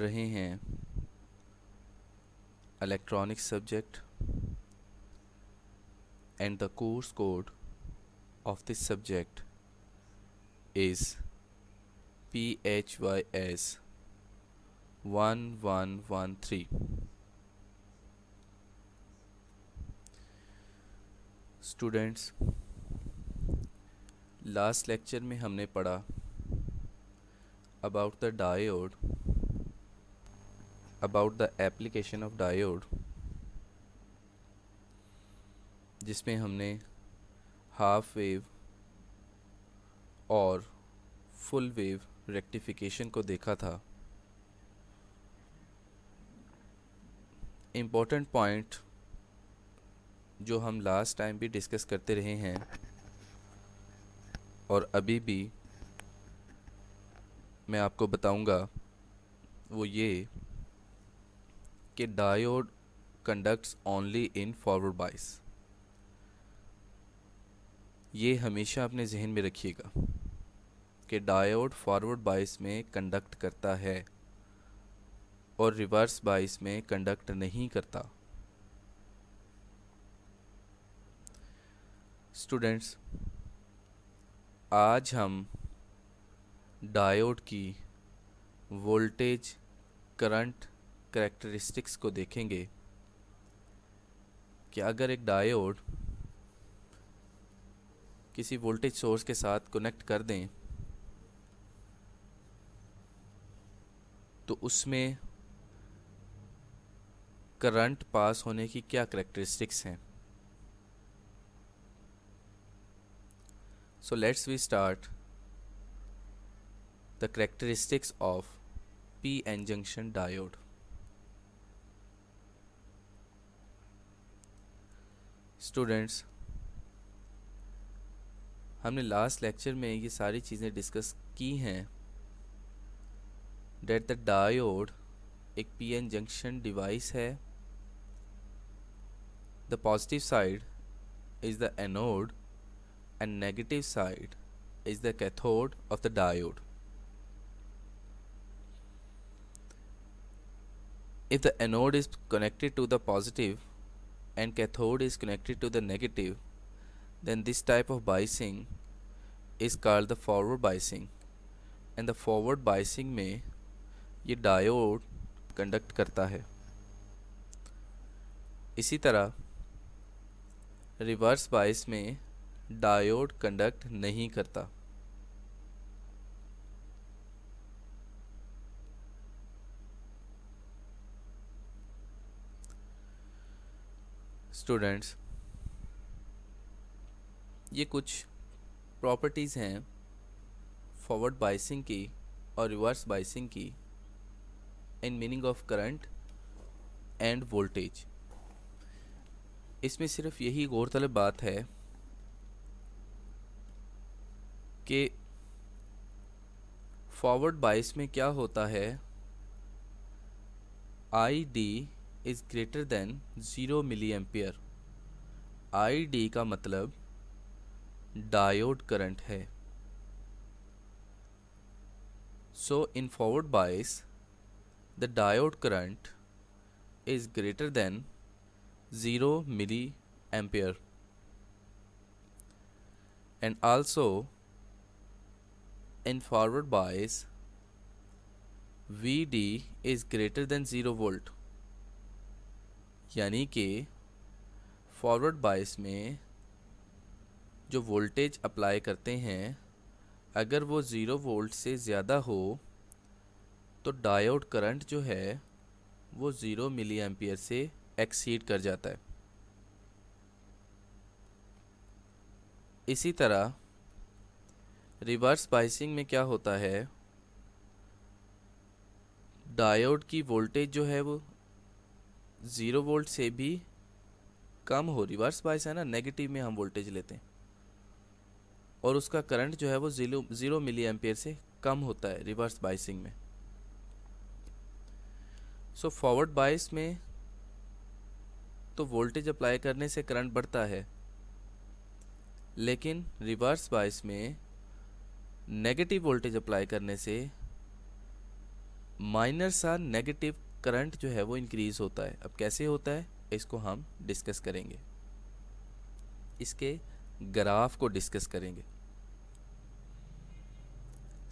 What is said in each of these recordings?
रहे हैं electronics subject and the course code of this subject is PHYS 1113। Students, last lecture में हमने पढ़ा about the diode, about the application of diode, जिसमें हमने half wave और फुल वेव रेक्टिफिकेशन को देखा था। इम्पोर्टेंट पॉइंट जो हम लास्ट टाइम भी डिस्कस करते रहे हैं और अभी भी मैं आपको बताऊंगा, वो ये कि diode conducts only in forward बायस। ये हमेशा अपने जहन में रखिएगा कि डायोड फॉरवर्ड बायस में कंडक्ट करता है और रिवर्स बायस में कंडक्ट नहीं करता। स्टूडेंट्स, आज हम डायोड की वोल्टेज करंट कैरेक्टरिस्टिक्स को देखेंगे कि अगर एक डायोड किसी वोल्टेज सोर्स के साथ कनेक्ट कर दें तो उसमें करंट पास होने की क्या कैरेक्टरिस्टिक्स हैं। So let's we start the characteristics of p-n junction diode. Students, हमने लास्ट लेक्चर में ये सारी चीज़ें डिस्कस की हैं डेट द डायोड एक पी-एन जंक्शन डिवाइस है। The positive side is the anode and negative side is the cathode of the diode. If the anode is connected to the positive and cathode is connected to the negative, then this type of biasing is called the forward biasing, and the forward biasing में ये diode conduct करता है। इसी तरह reverse bias में diode conduct नहीं करता। Students, ये कुछ प्रॉपर्टीज़ हैं फॉरवर्ड बायसिंग की और रिवर्स बायसिंग की in meaning of current end voltage. इसमें सिर्फ यही गौरतलब बात है कि फॉरवर्ड बायस में क्या होता है, I D is greater than 0 milliampere. I D का मतलब डायोड करंट है। So in forward bias the diode current is greater than 0 milliampere and also in forward bias VD is greater than 0 volt। यानी कि forward bias में जो voltage apply करते हैं अगर वो 0 वोल्ट से ज़्यादा हो तो डायोड करंट जो है वो 0 मिली एम्पियर से एक्सीड कर जाता है। इसी तरह रिवर्स बायसिंग में क्या होता है, डायोड की वोल्टेज जो है वो 0 वोल्ट से भी कम हो। रिवर्स बायस है ना, नेगेटिव में हम वोल्टेज लेते हैं और उसका करंट जो है वो 0 मिली एम्पियर से कम होता है रिवर्स बायसिंग में। सो फॉरवर्ड बायस में तो वोल्टेज अप्लाई करने से करंट बढ़ता है, लेकिन रिवर्स बायस में नेगेटिव वोल्टेज अप्लाई करने से माइनर सा नेगेटिव करंट जो है वो इंक्रीज होता है। अब कैसे होता है इसको हम डिस्कस करेंगे, इसके ग्राफ को डिस्कस करेंगे।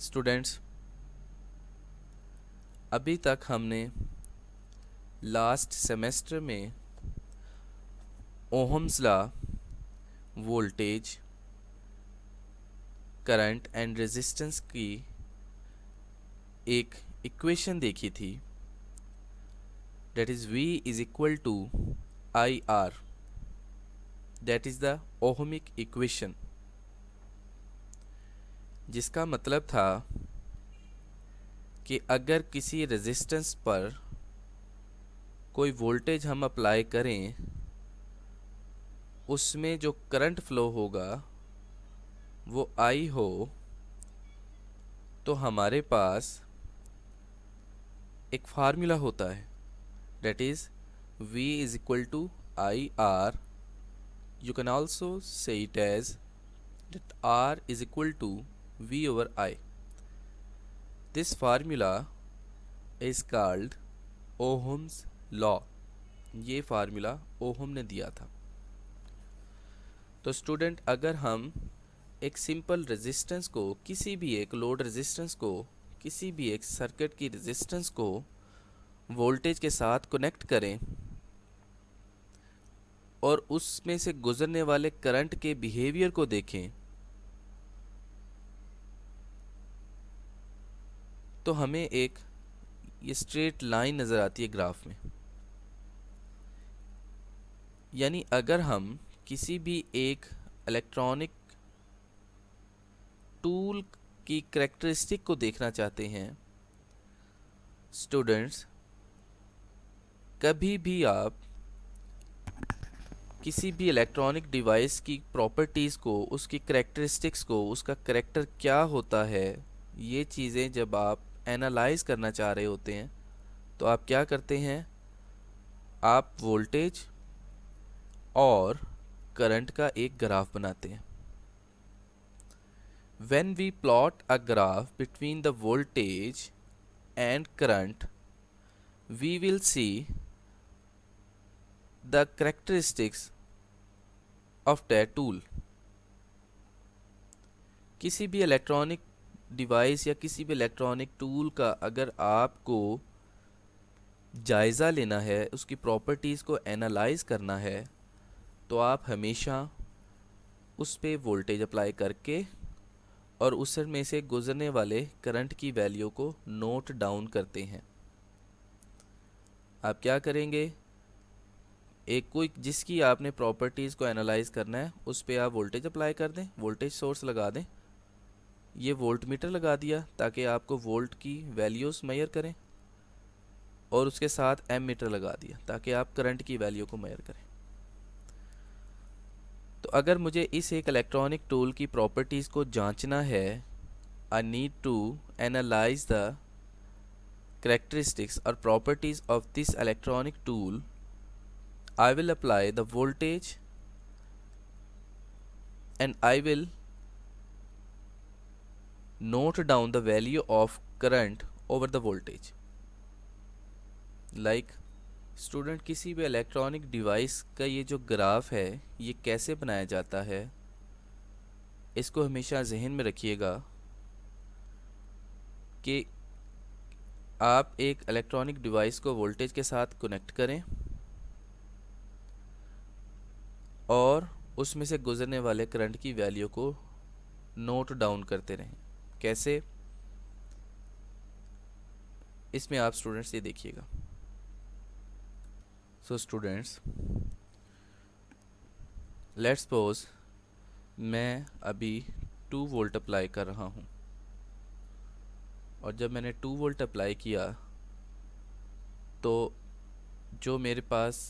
स्टूडेंट्स, अभी तक हमने लास्ट सेमेस्टर में Ohm's law, voltage, current and resistance की एक इक्वेशन देखी थी, that is V is equal to IR, that is the ohmic equation, जिसका मतलब था कि अगर किसी रेजिस्टेंस पर कोई वोल्टेज हम अप्लाई करें, उसमें जो करंट फ्लो होगा वो I हो, तो हमारे पास एक फार्मूला होता है, that is V is equal to IR. You can also say it as that R is equal to V over I. This formula is called Ohm's law. ये formula ohm ने दिया था। तो स्टूडेंट, अगर हम एक सिंपल रेजिस्टेंस को, किसी भी एक लोड रेजिस्टेंस को, किसी भी एक सर्किट की रेजिस्टेंस को वोल्टेज के साथ कनेक्ट करें और उसमें से गुजरने वाले करंट के बिहेवियर को देखें, तो हमें एक ये स्ट्रेट लाइन नज़र आती है ग्राफ में। यानी अगर हम किसी भी एक इलेक्ट्रॉनिक टूल की कैरेक्टरिस्टिक को देखना चाहते हैं स्टूडेंट्स, कभी भी आप किसी भी इलेक्ट्रॉनिक डिवाइस की प्रॉपर्टीज़ को, उसकी कैरेक्टरिस्टिक्स को, उसका कैरेक्टर क्या होता है, ये चीज़ें जब आप एनालाइज करना चाह रहे होते हैं तो आप क्या करते हैं, आप वोल्टेज और करंट का एक ग्राफ बनाते हैं। When we plot a graph between the voltage and current, we will see the characteristics of that tool. किसी भी इलेक्ट्रॉनिक डिवाइस या किसी भी इलेक्ट्रॉनिक टूल का अगर आपको जायज़ा लेना है, उसकी प्रॉपर्टीज़ को एनालाइज करना है, तो आप हमेशा उस पे वोल्टेज अप्लाई करके और उसमें से गुजरने वाले करंट की वैल्यू को नोट डाउन करते हैं। आप क्या करेंगे, एक कोई जिसकी आपने प्रॉपर्टीज़ को एनालाइज करना है उस पे आप वोल्टेज अप्लाई कर दें, वोल्टेज सोर्स लगा दें, ये वोल्ट मीटर लगा दिया ताकि आपको वोल्ट की वैल्यूज़ मेजर करें, और उसके साथ एम मीटर लगा दिया ताकि आप करंट की वैल्यू को मेजर करें। तो अगर मुझे इस एक इलेक्ट्रॉनिक टूल की प्रॉपर्टीज़ को जांचना है, I need to analyze the characteristics or properties of this electronic tool. I will apply the voltage and I will note down the value of current over the voltage. Like student, किसी भी electronic device का ये जो graph है ये कैसे बनाया जाता है, इसको हमेशा जहन में रखिएगा कि आप एक इलेक्ट्रॉनिक डिवाइस को वोल्टेज के साथ कनेक्ट करें और उसमें से गुजरने वाले करंट की वैल्यू को नोट डाउन करते रहें। कैसे, इसमें आप स्टूडेंट्स ये देखिएगा। सो स्टूडेंट्स, लेट्स सपोज मैं अभी 2 वोल्ट अप्लाई कर रहा हूँ, और जब मैंने 2 वोल्ट अप्लाई किया तो जो मेरे पास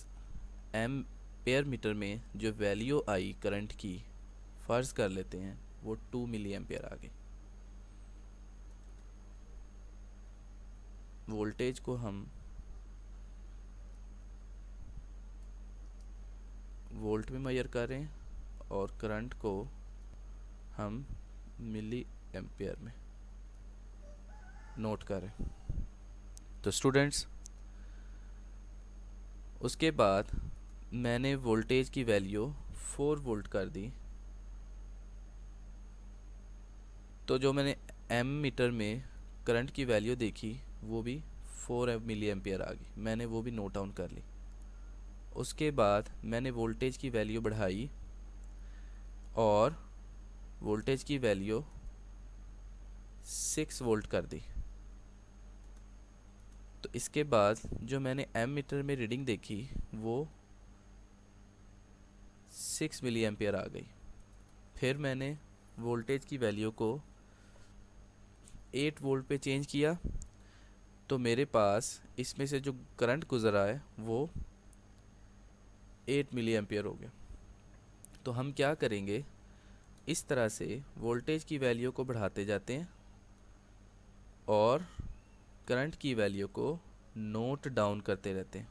एम्पेयर मीटर में जो वैल्यू आई करंट की, फ़र्ज़ कर लेते हैं वो 2 मिली एम्पेयर आ गई। वोल्टेज को हम वोल्ट में मेजर करें और करंट को हम मिली एम्पेयर में नोट करें। तो स्टूडेंट्स, उसके बाद मैंने वोल्टेज की वैल्यू 4 वोल्ट कर दी। तो जो मैंने एम मीटर में करंट की वैल्यू देखी वो भी 4 मिली एम्पियर आ गई, मैंने वो भी नोट डाउन कर ली। उसके बाद मैंने वोल्टेज की वैल्यू बढ़ाई और वोल्टेज की वैल्यू 6 वोल्ट कर दी। तो इसके बाद जो मैंने एम मीटर में रीडिंग देखी वो 6 मिली एम्पियर आ गई। फिर मैंने वोल्टेज की वैल्यू को 8 वोल्ट पे चेंज किया, तो मेरे पास इसमें से जो करंट गुजर रहा है वो 8 मिली एम्पियर हो गया। तो हम क्या करेंगे, इस तरह से वोल्टेज की वैल्यू को बढ़ाते जाते हैं और करंट की वैल्यू को नोट डाउन करते रहते हैं।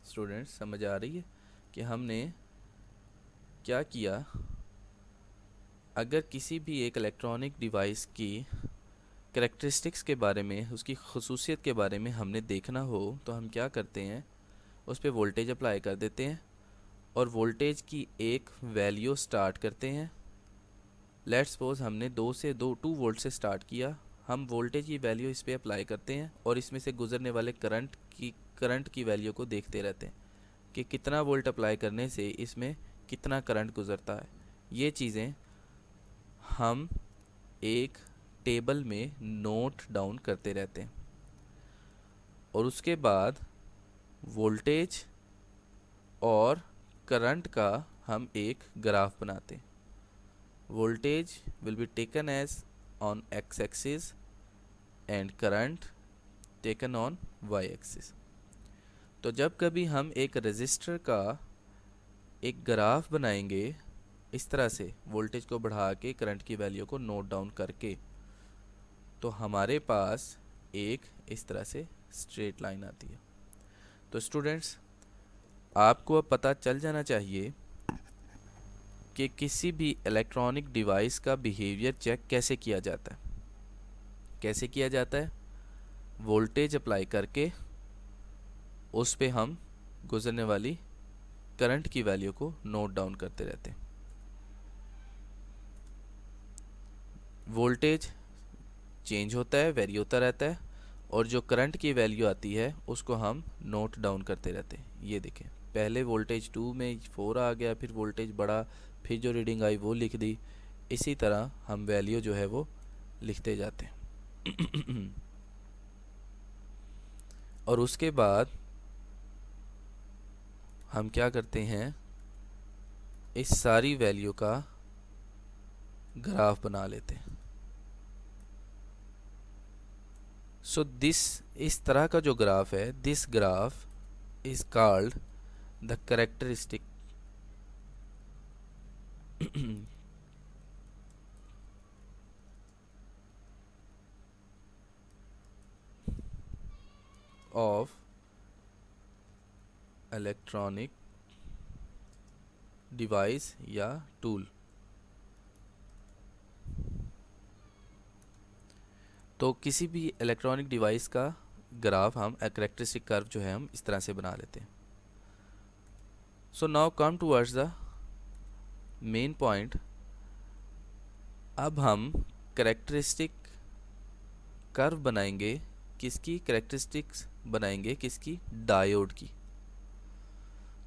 स्टूडेंट्स, समझ आ रही है कि हमने क्या किया? अगर किसी भी एक इलेक्ट्रॉनिक डिवाइस की कैरेक्टरिस्टिक्स के बारे में, उसकी खसूसियत के बारे में हमने देखना हो तो हम क्या करते हैं, उस पर वोल्टेज अप्लाई कर देते हैं और वोल्टेज की एक वैल्यू स्टार्ट करते हैं। लेट्स सपोज हमने 2 वोल्ट से स्टार्ट किया, हम वोल्टेज की वैल्यू इस पर अप्लाई करते हैं और इसमें से गुजरने वाले करंट की वैल्यू को देखते रहते हैं कि कितना वोल्ट अप्लाई करने से इसमें कितना करंट गुजरता है। ये चीज़ें हम एक टेबल में नोट डाउन करते रहते हैं और उसके बाद वोल्टेज और करंट का हम एक ग्राफ बनाते हैं। Voltage will be taken as on X axis and current taken on Y axis. तो जब कभी हम एक रेजिस्टर का एक ग्राफ बनाएंगे इस तरह से, वोल्टेज को बढ़ा के करंट की वैल्यू को नोट डाउन करके, तो हमारे पास एक इस तरह से स्ट्रेट लाइन आती है। तो स्टूडेंट्स, आपको अब पता चल जाना चाहिए कि किसी भी इलेक्ट्रॉनिक डिवाइस का बिहेवियर चेक कैसे किया जाता है। कैसे किया जाता है? वोल्टेज अप्लाई करके उस पे हम गुजरने वाली करंट की वैल्यू को नोट डाउन करते रहते हैं। वोल्टेज चेंज होता है, वेरी होता रहता है, और जो करंट की वैल्यू आती है उसको हम नोट डाउन करते रहते हैं। ये देखें, पहले वोल्टेज 2 में 4 आ गया, फिर वोल्टेज बढ़ा, फिर जो रीडिंग आई वो लिख दी। इसी तरह हम वैल्यू जो है वो लिखते जाते हैं। और उसके बाद हम क्या करते हैं, इस सारी वैल्यू का ग्राफ बना लेते हैं। सो इस तरह का जो ग्राफ है, this graph is called the characteristic of electronic device या टूल। तो किसी भी इलेक्ट्रॉनिक डिवाइस का ग्राफ हम कैरेक्टरिस्टिक कर्व जो है हम इस तरह से बना लेते हैं। So now come towards the main point. अब हम कैरेक्टरिस्टिक कर्व बनाएंगे, किसकी कैरेक्टरिस्टिक्स बनाएंगे, किसकी? डायोड की।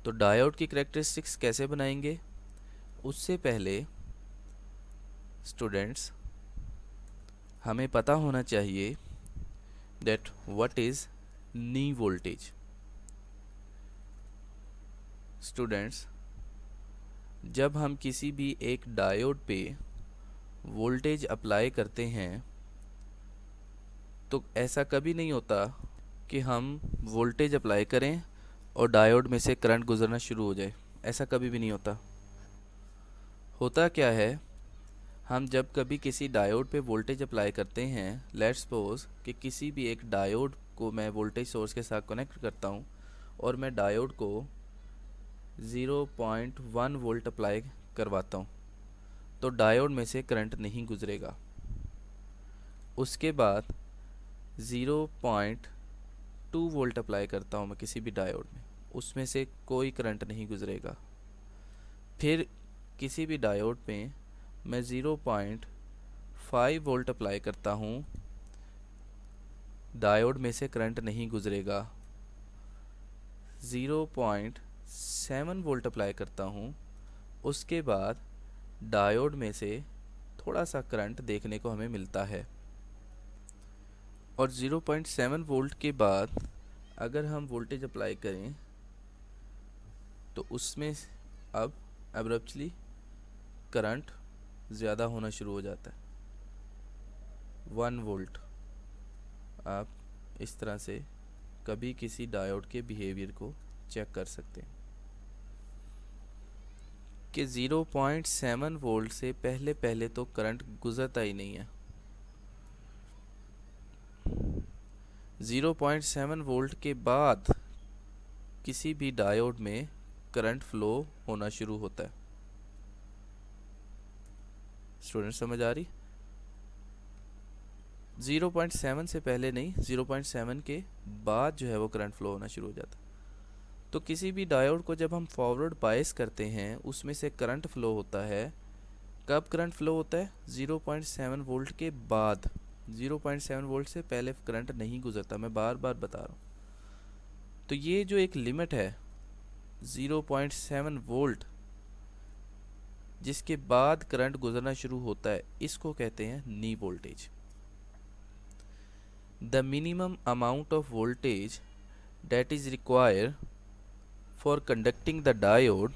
तो डायोड की कैरेक्टरिस्टिक्स कैसे बनाएंगे? उससे पहले स्टूडेंट्स, हमें पता होना चाहिए that what is knee voltage. Students, जब हम किसी भी एक डायोड पे वोल्टेज अप्लाई करते हैं तो ऐसा कभी नहीं होता कि हम वोल्टेज अप्लाई करें और डायोड में से करंट गुजरना शुरू हो जाए। ऐसा कभी भी नहीं होता। होता क्या है, हम जब कभी किसी डायोड पे वोल्टेज अप्लाई करते हैं, लेट्स सपोज कि किसी भी एक डायोड को मैं वोल्टेज सोर्स के साथ कनेक्ट करता हूँ और मैं डायोड को 0.1 वोल्ट अप्लाई करवाता हूँ, तो डायोड में से करंट नहीं गुजरेगा। उसके बाद 0.2 वोल्ट अप्लाई करता हूँ मैं किसी भी डायोड में, उसमें से कोई करंट नहीं गुजरेगा। फिर किसी भी डायोड में मैं 0.5 वोल्ट अप्लाई करता हूँ, डायोड में से करंट नहीं गुजरेगा। 0.7 वोल्ट अप्लाई करता हूँ, उसके बाद डायोड में से थोड़ा सा करंट देखने को हमें मिलता है। और 0.7 वोल्ट के बाद अगर हम वोल्टेज अप्लाई करें तो उसमें अब एब्रप्टली करंट ज़्यादा होना शुरू हो जाता है, 1 वोल्ट। आप इस तरह से कभी किसी डायोड के बिहेवियर को चेक कर सकते हैं कि 0.7 वोल्ट से पहले पहले तो करंट गुजरता ही नहीं है। 0.7 वोल्ट के बाद किसी भी डायोड में करंट फ्लो होना शुरू होता है। स्टूडेंट समझ आ रही? 0.7 से पहले नहीं, 0.7 के बाद जो है वो करंट फ्लो होना शुरू हो जाता है। तो किसी भी डायोड को जब हम फॉरवर्ड बायस करते हैं उसमें से करंट फ्लो होता है। कब करंट फ्लो होता है? 0.7 वोल्ट के बाद। 0.7 वोल्ट से पहले करंट नहीं गुजरता, मैं बार बार बता रहा हूँ। तो ये जो एक लिमिट है 0.7 वोल्ट जिसके बाद करंट गुजरना शुरू होता है, इसको कहते हैं नी voltage. The minimum amount of voltage that is required for conducting the diode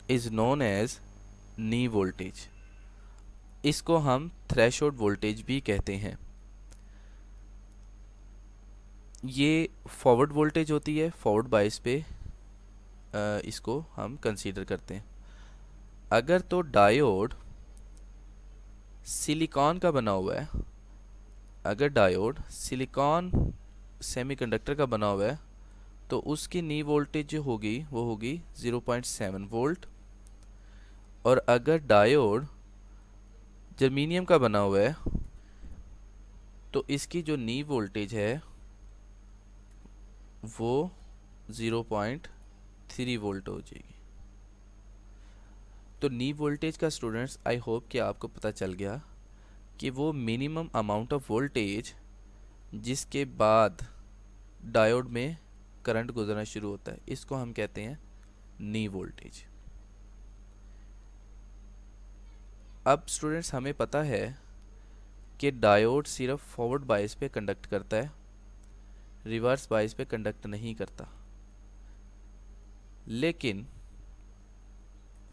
is known as knee voltage। इसको हम थ्रेशोल्ड वोल्टेज भी कहते हैं। ये फॉरवर्ड वोल्टेज होती है, फॉरवर्ड बायस पे इसको हम कंसीडर करते हैं। अगर तो डायोड सिलिकॉन का बना हुआ है, अगर डायोड सिलिकॉन सेमीकंडक्टर का बना हुआ है तो उसकी नी वोल्टेज जो होगी वो होगी 0.7 वोल्ट। और अगर डायोड जर्मीनियम का बना हुआ है तो इसकी जो नी वोल्टेज है वो 0.3 वोल्ट हो जाएगी। तो नी वोल्टेज का स्टूडेंट्स आई होप कि आपको पता चल गया कि वो मिनिमम अमाउंट ऑफ वोल्टेज जिसके बाद डायोड में करंट गुजरना शुरू होता है, इसको हम कहते हैं नी वोल्टेज। अब स्टूडेंट्स हमें पता है कि डायोड सिर्फ फॉरवर्ड बायस पे कंडक्ट करता है, रिवर्स बायस पे कंडक्ट नहीं करता। लेकिन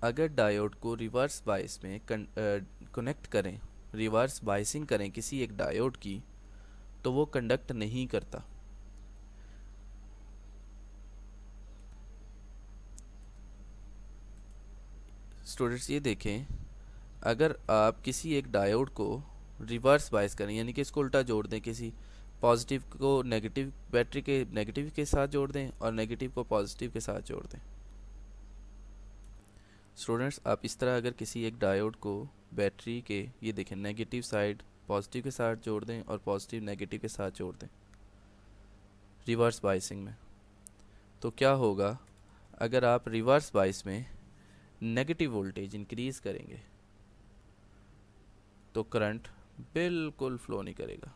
अगर डायोड को रिवर्स बायस में कनेक्ट करें, रिवर्स बायसिंग करें किसी एक डायोड की, तो वो कंडक्ट नहीं करता। स्टूडेंट्स ये देखें, अगर आप किसी एक डायोड को रिवर्स बायस करें, यानी कि इसको उल्टा जोड़ दें, किसी पॉजिटिव को नेगेटिव, बैटरी के नेगेटिव के साथ जोड़ दें और नेगेटिव को पॉजिटिव के साथ जोड़ दें। स्टूडेंट्स आप इस तरह अगर किसी एक डायोड को बैटरी के, ये देखें, नेगेटिव साइड पॉजिटिव के साथ जोड़ दें और पॉजिटिव नेगेटिव के साथ जोड़ दें रिवर्स बायसिंग में, तो क्या होगा? अगर आप रिवर्स बायस में नेगेटिव वोल्टेज इंक्रीज़ करेंगे तो करंट बिल्कुल फ्लो नहीं करेगा,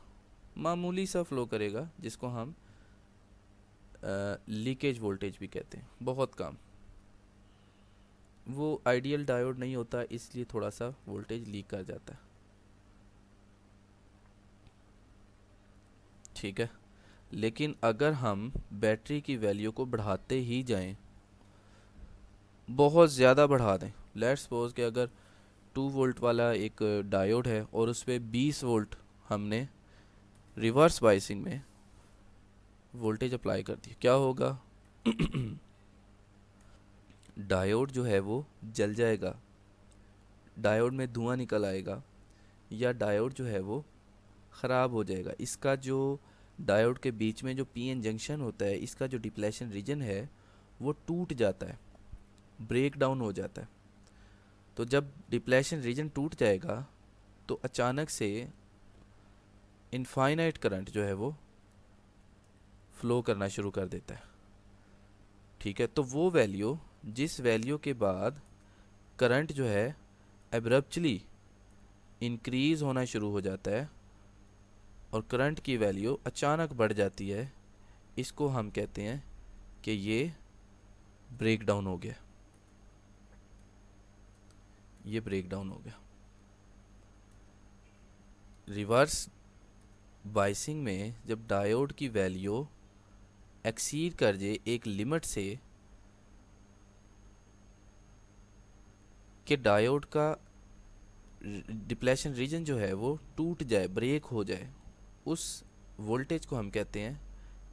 मामूली सा फ्लो करेगा, जिसको हम लीकेज वोल्टेज भी कहते हैं, बहुत कम। वो आइडियल डायोड नहीं होता, इसलिए थोड़ा सा वोल्टेज लीक कर जाता है। ठीक है, लेकिन अगर हम बैटरी की वैल्यू को बढ़ाते ही जाएं, बहुत ज़्यादा बढ़ा दें, लेट्स सपोज कि अगर 2 वोल्ट वाला एक डायोड है और उस पर 20 वोल्ट हमने रिवर्स बायसिंग में वोल्टेज अप्लाई कर दी, क्या होगा? डायोड जो है वो जल जाएगा, डायोड में धुआं निकल आएगा, या डायोड जो है वो ख़राब हो जाएगा। इसका जो डायोड के बीच में जो पीएन जंक्शन होता है, इसका जो डिप्लेशन रीजन है वो टूट जाता है, ब्रेक डाउन हो जाता है। तो जब डिप्लेशन रीजन टूट जाएगा तो अचानक से इनफाइनाइट करंट जो है वो फ्लो करना शुरू कर देता है। ठीक है, तो वो वैल्यू जिस वैल्यू के बाद करंट जो है एब्रप्टली इंक्रीज होना शुरू हो जाता है और करंट की वैल्यू अचानक बढ़ जाती है, इसको हम कहते हैं कि ये ब्रेक डाउन हो गया, ये ब्रेक डाउन हो गया। रिवर्स बाइसिंग में जब डायोड की वैल्यू एक्सीड कर जाए एक लिमिट से कि डायोड का डिप्लेशन रीजन जो है वो टूट जाए, ब्रेक हो जाए, उस वोल्टेज को हम कहते हैं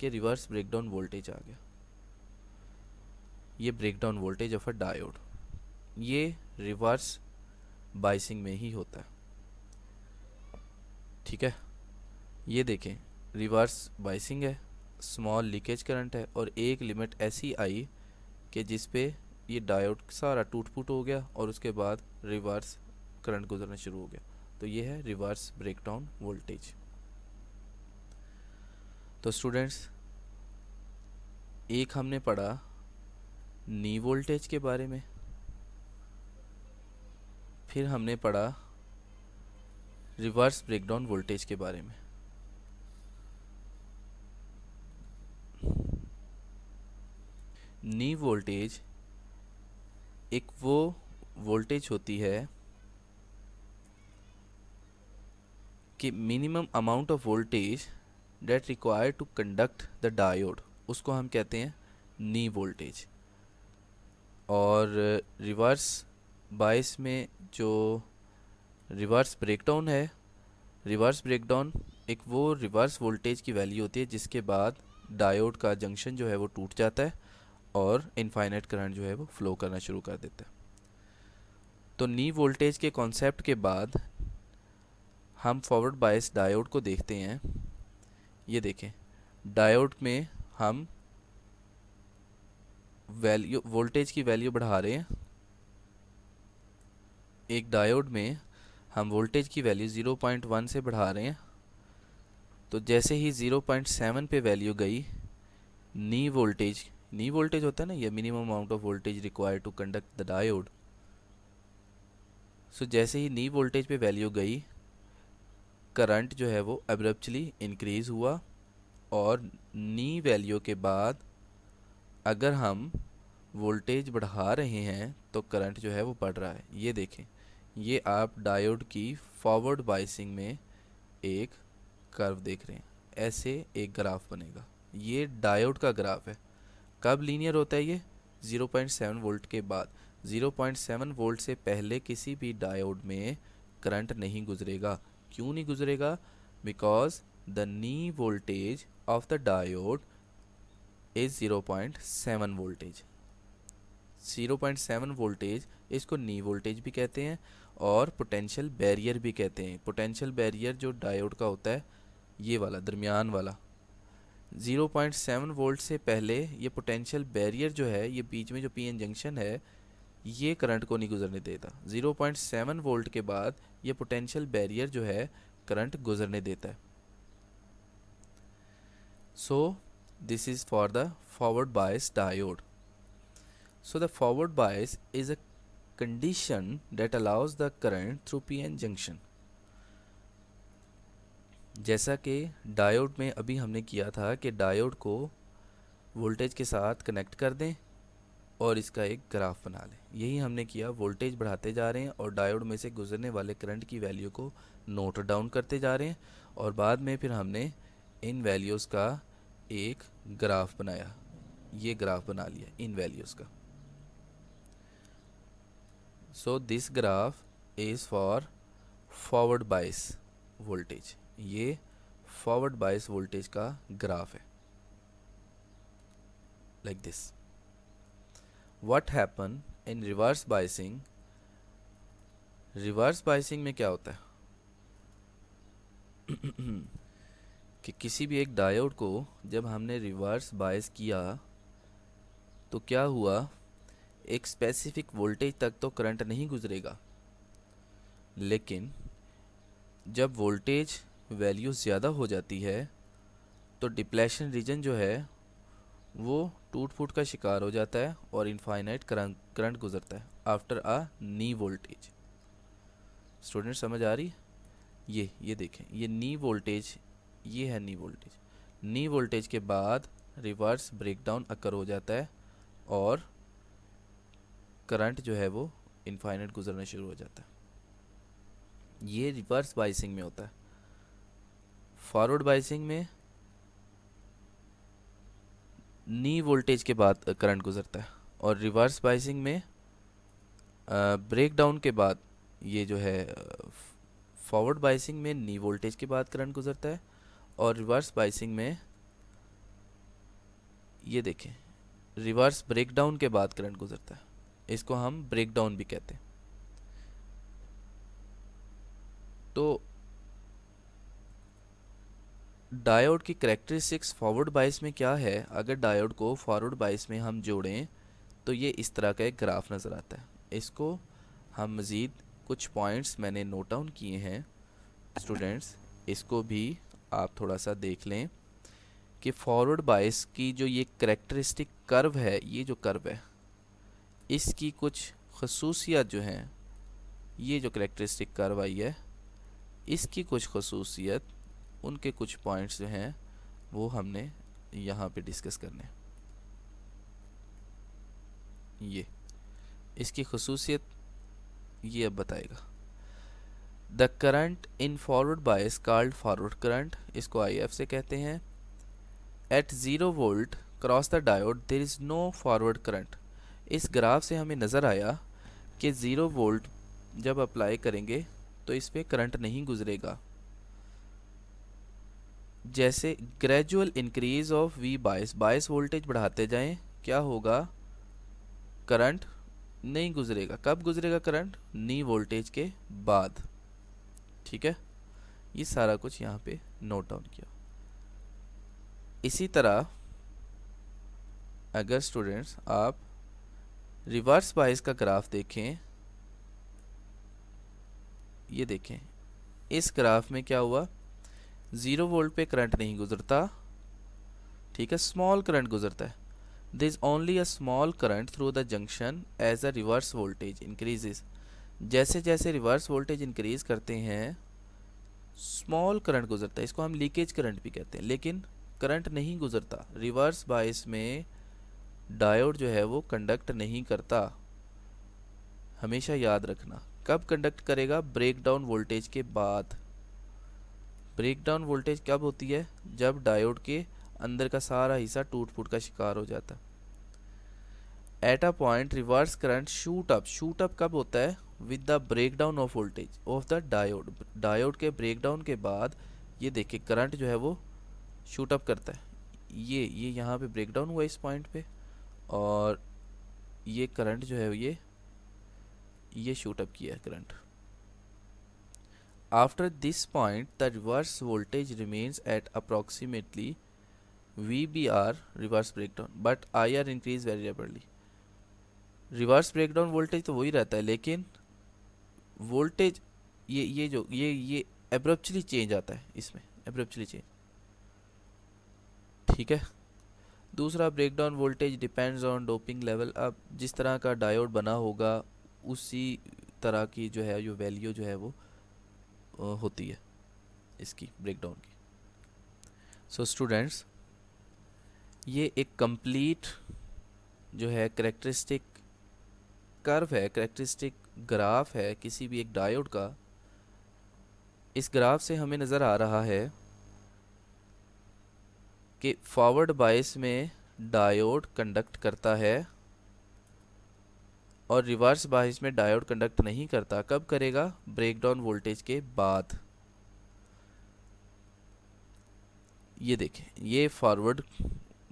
कि रिवर्स ब्रेकडाउन वोल्टेज आ गया। ये breakdown voltage of a diode, ये रिवर्स बाइसिंग में ही होता है। ठीक है, ये देखें रिवर्स बाइसिंग है, स्मॉल लीकेज करंट है और एक लिमिट ऐसी आई कि जिस पे ये डायोड सारा टूट फूट हो गया और उसके बाद रिवर्स करंट गुजरना शुरू हो गया। तो ये है रिवर्स ब्रेकडाउन वोल्टेज। तो स्टूडेंट्स, एक हमने पढ़ा नी वोल्टेज के बारे में, फिर हमने पढ़ा रिवर्स ब्रेकडाउन वोल्टेज के बारे में। नी वोल्टेज एक वो वोल्टेज होती है कि minimum amount of voltage that required to conduct the diode, उसको हम कहते हैं नी वोल्टेज। और रिवर्स बाइस में जो रिवर्स ब्रेकडाउन है, रिवर्स ब्रेकडाउन एक वो रिवर्स वोल्टेज की वैल्यू होती है जिसके बाद डायोड का जंक्शन जो है वो टूट जाता है और इनफाइनाइट करंट जो है वो फ्लो करना शुरू कर देता है। तो नी वोल्टेज के कॉन्सेप्ट के बाद हम फॉरवर्ड बायस डायोड को देखते हैं। ये देखें, डायोड में हम वैल्यू वोल्टेज की वैल्यू बढ़ा रहे हैं। एक डायोड में हम वोल्टेज की वैल्यू 0.1 से बढ़ा रहे हैं। तो जैसे ही 0.7 पे वैल्यू गई, नी वोल्टेज होता है ना, ये minimum amount of voltage required to conduct the diode. So जैसे ही नी वोल्टेज पे वैल्यू गई, करंट जो है वो एब्रप्टली इंक्रीज हुआ और नी वैल्यू के बाद अगर हम वोल्टेज बढ़ा रहे हैं तो करंट जो है वो बढ़ रहा है। ये देखें, ये आप डायोड की फॉरवर्ड बाइसिंग में एक कर्व देख रहे हैं, ऐसे एक ग्राफ बनेगा। ये डायोड का ग्राफ है। कब लीनियर होता है ये? 0.7 वोल्ट के बाद। 0.7 वोल्ट से पहले किसी भी डायोड में करंट नहीं गुजरेगा। क्यों नहीं गुजरेगा? Because the knee voltage of the diode is 0.7 voltage. 0.7 voltage, इसको नी वोल्टेज भी कहते हैं और पोटेंशियल बैरियर भी कहते हैं। पोटेंशियल बैरियर जो डायोड का होता है, ये वाला दरमियान वाला, 0.7 वोल्ट से पहले ये पोटेंशियल बैरियर जो है, ये बीच में जो पीएन जंक्शन है, ये करंट को नहीं गुजरने देता। 0.7 वोल्ट के बाद ये पोटेंशियल बैरियर जो है करंट गुजरने देता है। So this is for the forward bias diode. So the forward bias is a condition that allows the current through PN junction. जैसा कि डायोड में अभी हमने किया था कि डायोड को वोल्टेज के साथ कनेक्ट कर दें और इसका एक ग्राफ बना लें। यही हमने किया, वोल्टेज बढ़ाते जा रहे हैं और डायोड में से गुजरने वाले करंट की वैल्यू को नोट डाउन करते जा रहे हैं और बाद में फिर हमने इन वैल्यूज़ का एक ग्राफ बनाया। ये ग्राफ बना लिया इन वैल्यूज़ का। So this graph is for forward bias voltage. ये forward bias voltage का ग्राफ है, like this. What happen in reverse biasing? reverse biasing में क्या होता है कि किसी भी एक डायोड को जब हमने रिवर्स बायस किया तो क्या हुआ, एक स्पेसिफिक वोल्टेज तक तो करंट नहीं गुजरेगा, लेकिन जब वोल्टेज वैल्यू ज़्यादा हो जाती है तो डिप्लेशन रीजन जो है वो टूट फूट का शिकार हो जाता है और इनफाइनाइट करंट गुजरता है after a knee voltage. Student समझ आ रही है? ये देखें, ये नी वोल्टेज, ये है नी वोल्टेज। नी वोल्टेज के बाद रिवर्स ब्रेकडाउन अकर हो जाता है और करंट जो है वो इनफाइनाइट गुजरना शुरू हो जाता है। ये रिवर्स बाइसिंग में होता है। फॉरवर्ड बाइसिंग में नी वोल्टेज के बाद करंट गुजरता है और रिवर्स बाइसिंग में ब्रेक डाउन के बाद ये जो है फॉरवर्ड बाइसिंग में नी वोल्टेज के बाद करंट गुजरता है और रिवर्स बाइसिंग में ये देखें रिवर्स ब्रेक डाउन के बाद करंट गुजरता है। इसको हम ब्रेक डाउन भी कहते हैं। तो डायोड की करेक्टरिस्टिक्स फॉरवर्ड बाइस में क्या है? अगर डायोड को फॉरवर्ड बाइस में हम जोड़ें तो ये इस तरह का एक ग्राफ नज़र आता है। इसको हम मज़ीद कुछ पॉइंट्स मैंने नोट डाउन किए हैं स्टूडेंट्स, इसको भी आप थोड़ा सा देख लें कि फॉरवर्ड बाइस की जो ये करेक्टरिस्टिक कर्व है, ये जो कर्व है इसकी कुछ खसूसियत जो हैं, ये जो करेक्टरिस्टिक कर्व आई है इसकी कुछ खसूसियत, उनके कुछ पॉइंट्स जो हैं वो हमने यहाँ पे डिस्कस करने हैं। ये इसकी खसूसियत ये अब बताएगा। The current in forward bias called forward current, इसको IF से कहते हैं। At 0 volt cross the diode there is no forward current. इस ग्राफ से हमें नज़र आया कि 0 वोल्ट जब अप्लाई करेंगे तो इस पर करंट नहीं गुजरेगा। जैसे gradual increase of V bias, bias voltage बढ़ाते जाएं क्या होगा? करंट नहीं गुजरेगा। कब गुजरेगा करंट? नी वोल्टेज के बाद। ठीक है, ये सारा कुछ यहाँ पे नोट डाउन किया। इसी तरह अगर स्टूडेंट्स आप रिवर्स बायस का ग्राफ देखें, ये देखें इस ग्राफ में क्या हुआ? 0 वोल्ट पे करंट नहीं गुजरता, ठीक है, स्मॉल करंट गुजरता है। There is only a small current through the junction as the reverse voltage increases. जैसे जैसे रिवर्स वोल्टेज इंक्रीज करते हैं स्मॉल करंट गुजरता है, इसको हम लीकेज करंट भी कहते हैं, लेकिन करंट नहीं गुजरता। रिवर्स बायस में डायोड जो है वो कंडक्ट नहीं करता, हमेशा याद रखना। कब कंडक्ट करेगा? ब्रेक डाउन वोल्टेज के बाद। ब्रेक डाउन वोल्टेज कब होती है? जब डायोड के अंदर का सारा हिस्सा टूट फूट का शिकार हो जाता है। At a point reverse current shoot up. Shoot up कब होता है? With the break down of voltage of the diode. Diode के ब्रेक डाउन के बाद ये देखिए करंट जो है वो शूट अप करता है। ये यहाँ पे ब्रेक डाउन हुआ इस पॉइंट पे और ये करंट जो है ये शूट अप किया है current. After this point, the reverse voltage remains at approximately VBR reverse breakdown, but IR increase very rapidly. Reverse breakdown voltage तो वही रहता है, लेकिन वोल्टेज ये एब्रप्टली चेंज आता है, इसमें एब्रप्टली चेंज। ठीक है। दूसरा, breakdown voltage depends on doping level. अब जिस तरह का डायोड बना होगा उसी तरह की जो है जो वैल्यू जो है वो होती है इसकी ब्रेकडाउन की। सो स्टूडेंट्स, ये एक कंप्लीट जो है करेक्टरिस्टिक कर्व है, करेक्टरिस्टिक ग्राफ है किसी भी एक डायोड का। इस ग्राफ से हमें नज़र आ रहा है कि फॉरवर्ड बायस में डायोड कंडक्ट करता है और रिवर्स बायस में डायोड कंडक्ट नहीं करता। कब करेगा? ब्रेकडाउन वोल्टेज के बाद। ये देखें, ये फॉरवर्ड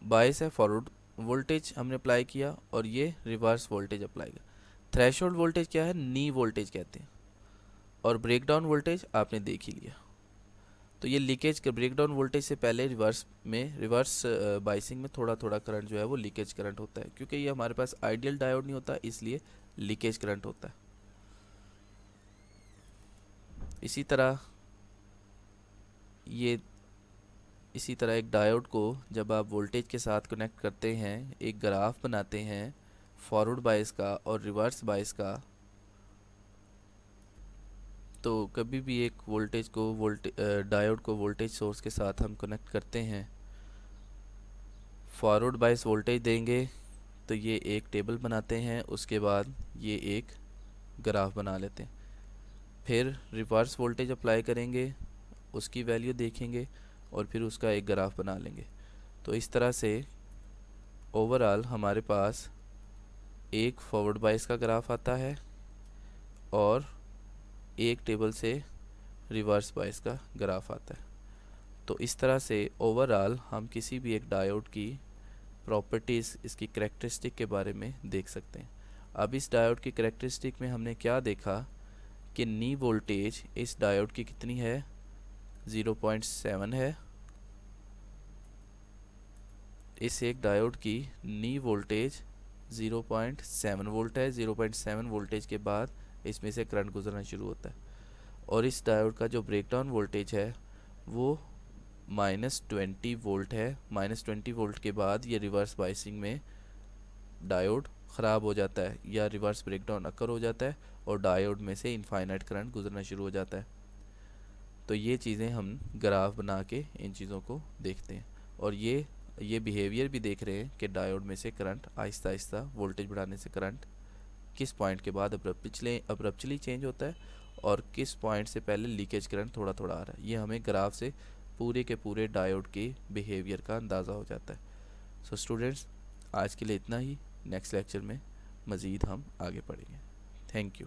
बायस है, फॉरवर्ड वोल्टेज हमने अप्लाई किया और ये रिवर्स वोल्टेज अप्लाई किया। थ्रेशोल्ड वोल्टेज क्या है? नी वोल्टेज कहते हैं। और ब्रेकडाउन वोल्टेज आपने देख ही लिया। तो ये लीकेज का ब्रेकडाउन वोल्टेज से पहले रिवर्स बाइसिंग में थोड़ा थोड़ा करंट जो है वो लीकेज करंट होता है, क्योंकि ये हमारे पास आइडियल डायोड नहीं होता, इसलिए लीकेज करंट होता है। इसी तरह ये इसी तरह एक डायोड को जब आप वोल्टेज के साथ कनेक्ट करते हैं, एक ग्राफ बनाते हैं फॉरवर्ड बायस का और रिवर्स बायस का, तो कभी भी एक डायोड को वोल्टेज सोर्स के साथ हम कनेक्ट करते हैं, फॉरवर्ड बायस वोल्टेज देंगे तो ये एक टेबल बनाते हैं, उसके बाद ये एक ग्राफ बना लेते हैं। फिर रिवर्स वोल्टेज अप्लाई करेंगे, उसकी वैल्यू देखेंगे और फिर उसका एक ग्राफ बना लेंगे। तो इस तरह से ओवरऑल हमारे पास एक फॉरवर्ड बायस का ग्राफ आता है और एक टेबल से रिवर्स बायस का ग्राफ आता है। तो इस तरह से ओवरऑल हम किसी भी एक डायोड की प्रॉपर्टीज़, इसकी करेक्टरिस्टिक के बारे में देख सकते हैं। अब इस डायोड की करेक्टरिस्टिक में हमने क्या देखा कि नी वोल्टेज इस डायोड की कितनी है, 0.7 है। इस एक डायोड की नी वोल्टेज 0.7 वोल्ट है। 0.7 वोल्टेज के बाद इसमें से करंट गुजरना शुरू होता है। और इस डायोड का जो ब्रेकडाउन वोल्टेज है वो -20 वोल्ट है। -20 वोल्ट के बाद ये रिवर्स बायसिंग में डायोड ख़राब हो जाता है या रिवर्स ब्रेकडाउन अकर हो जाता है और डायोड में से इनफाइनाइट करंट गुजरना शुरू हो जाता है। तो ये चीज़ें हम ग्राफ बना के इन चीज़ों को देखते हैं और ये बिहेवियर भी देख रहे हैं कि डायोड में से करंट आहिस्ता आहिस्ता वोल्टेज बढ़ाने से करंट किस पॉइंट के बाद अब्रप्चुअली चेंज होता है और किस पॉइंट से पहले लीकेज करंट थोड़ा थोड़ा आ रहा है। ये हमें ग्राफ से पूरे के पूरे डायोड के बिहेवियर का अंदाज़ा हो जाता है। सो स्टूडेंट्स, आज के लिए इतना ही। नेक्स्ट लेक्चर में मज़ीद हम आगे पढ़ेंगे। Thank you.